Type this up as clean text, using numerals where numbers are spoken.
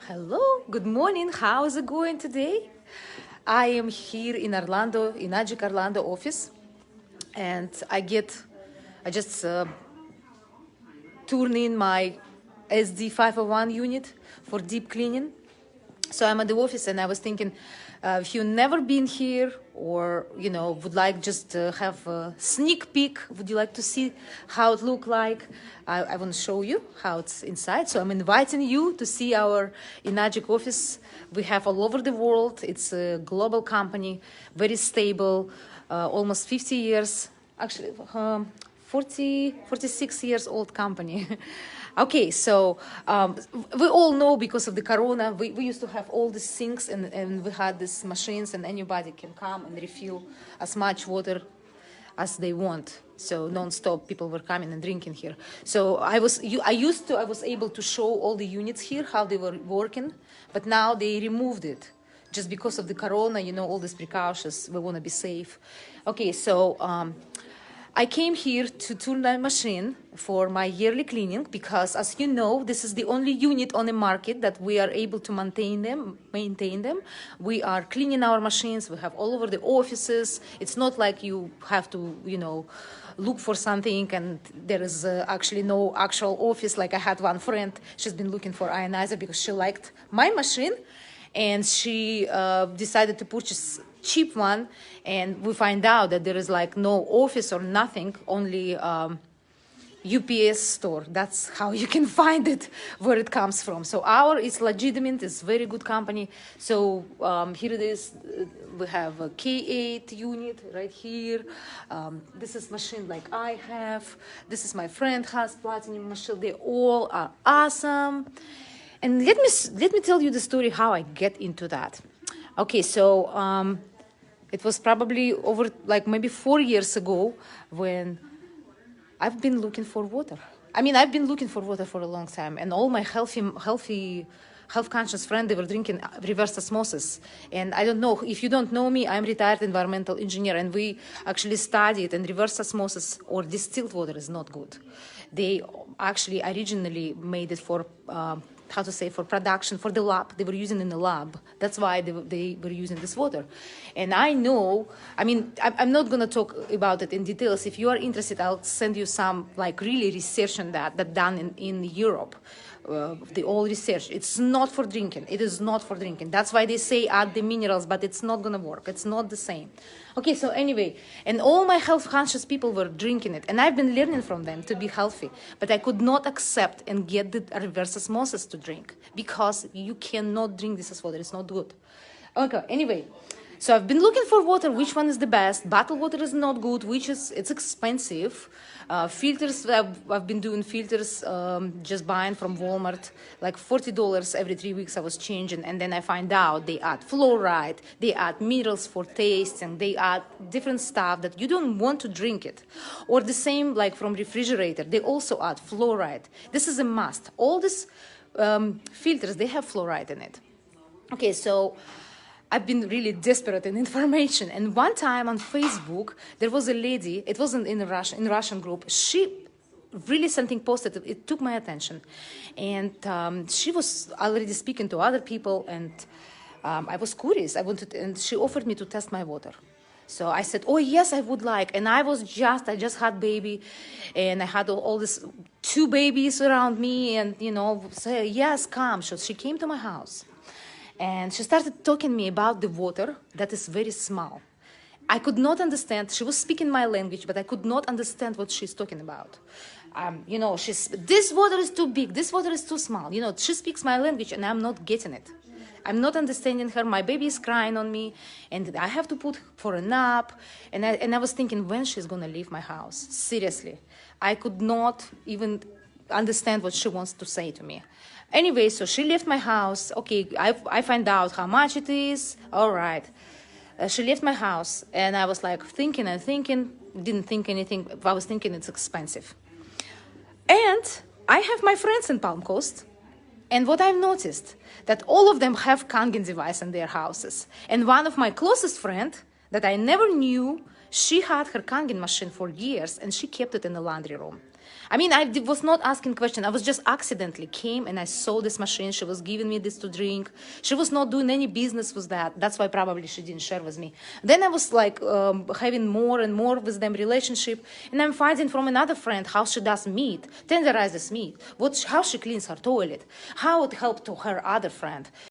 Hello, good morning. How's it going today? I am here in Orlando, in Magic Orlando office, and I just turn in my SD 501 unit for deep cleaning. So I'm at the office and I was thinking, if you've never been here or, would like just to have a sneak peek, would you like to see how it look like? I want to show you how it's inside. So I'm inviting you to see our Enagic office. We have all over the world. It's a global company, very stable, almost 50 years, actually 46 years old company. Okay, so we all know because of the corona, we used to have all these sinks and we had these machines and anybody can come and refill as much water as they want. So non-stop people were coming and drinking here. So I was able to show all the units here, how they were working, but now they removed it. Just because of the corona, all these precautions, we want to be safe. Okay, so I came here to turn my machine for my yearly cleaning because, as you know, this is the only unit on the market that we are able to maintain them. We are cleaning our machines. We have all over the offices. It's not like you have to, look for something and there is actually no actual office. Like I had one friend, she's been looking for ionizer because she liked my machine and she decided to purchase cheap one, and we find out that there is like no office or nothing, only UPS store. That's how you can find it, where it comes from. So our is legitimate, it's very good company. So here it is. We have a K8 unit right here. This is machine like I have. This is my friend has platinum machine. They all are awesome. And let me tell you the story how I get into that. Okay, so it was probably over like maybe 4 years ago when I've been looking for water. I've been looking for water for a long time, and all my health conscious friends, they were drinking reverse osmosis. And I don't know, if you don't know me, I'm retired environmental engineer, and we actually studied, and reverse osmosis or distilled water is not good. They actually originally made it for for production, for the lab. They were using in the lab. That's why they were using this water. And I know, I'm not going to talk about it in details. If you are interested, I'll send you some really research on that done in Europe. The all research. It's not for drinking. It is not for drinking. That's why they say add the minerals, but it's not going to work. It's not the same. Okay, so anyway, and all my health conscious people were drinking it, and I've been learning from them to be healthy, but I could not accept and get the reverse osmosis to drink because you cannot drink this as water. It's not good. Okay, anyway. So I've been looking for water, which one is the best. Bottled water is not good, it's expensive. Filters, I've been doing filters, just buying from Walmart, like $40 every 3 weeks I was changing. And then I find out they add fluoride, they add minerals for taste, and they add different stuff that you don't want to drink it. Or the same like from refrigerator, they also add fluoride. This is a must. All these filters, they have fluoride in it. Okay, so I've been really desperate in information. And one time on Facebook, there was a lady, it wasn't in Russian group, she really something posted, it took my attention. And she was already speaking to other people, and I was curious. And she offered me to test my water. So I said, oh, yes, I would like. And I just had baby, and I had all these 2 babies around me, and, say, yes, come. So she came to my house. And she started talking to me about the water that is very small. I could not understand. She was speaking my language, but I could not understand what she's talking about. This water is too big. This water is too small. She speaks my language, and I'm not getting it. I'm not understanding her. My baby is crying on me, and I have to put for a nap. And I was thinking, when she's going to leave my house? Seriously. I could not even understand what she wants to say to me. Anyway, so she left my house. Okay, I find out how much it is. All right. She left my house, and I was like thinking and thinking, didn't think anything. I was thinking it's expensive. And I have my friends in Palm Coast, and what I've noticed, that all of them have Kangen device in their houses. And one of my closest friend that I never knew, she had her Kangen machine for years, and she kept it in the laundry room. I mean, was not asking question. I was just accidentally came and I saw this machine. She was giving me this to drink. She was not doing any business with that. That's why probably she didn't share with me. Then I was like having more and more with them relationship, and I'm finding from another friend how she does meat, tenderizes meat, how she cleans her toilet, how it helped to her other friend.